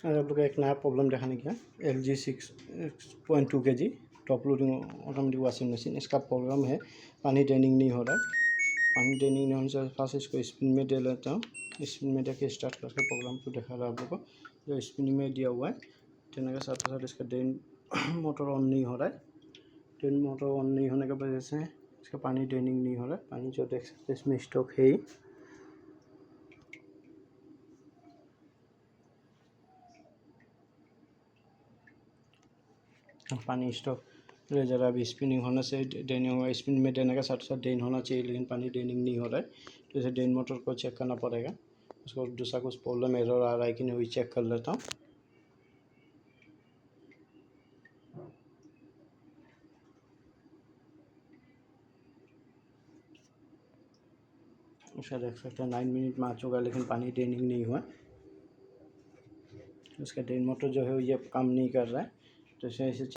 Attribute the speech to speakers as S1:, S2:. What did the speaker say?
S1: आज आप लोग का एक नया प्रॉब्लम दिखाने गया LG 6.2 kg top loading automatic washing machine. इसका प्रॉब्लम है पानी ड्रेनिंग नहीं हो रहा है। पानी ड्रेनिंग नहीं होने से फर्स्ट इसको स्पिन में दे लेता हूँ। स्पिन में देके स्टार्ट करके प्रॉब्लम को दिखा रहा है आप लोग को। जो स्पिन में दिया हुआ है देने के साथ साथ इसका ड्रेन मोटर ऑन नहीं हो रहा है। ड्रेन मोटर ऑन नहीं होने की वजह से इसका पानी ड्रेनिंग नहीं हो रहा है। पानी जो देख सकते इसमें स्टॉक है ही। पानी स्टॉक ज़रा अभी स्पिनिंग होने से ड्रेनिंग होगा। स्पिन में देने का साथ साथ ड्रेन होना चाहिए, लेकिन पानी ड्रेनिंग नहीं हो रहा है। तो इसे ड्रेन मोटर को चेक करना पड़ेगा। उसको दूसरा कुछ प्रॉब्लम एरर आ रहा है कि नहीं, वही चेक कर लेता हूँ। उसका देख सकते हैं 9 मिनट में आ चुका, लेकिन पानी ड्रेनिंग नहीं हुआ। उसका ड्रेन मोटर जो है ये काम नहीं कर रहा है। तो इसे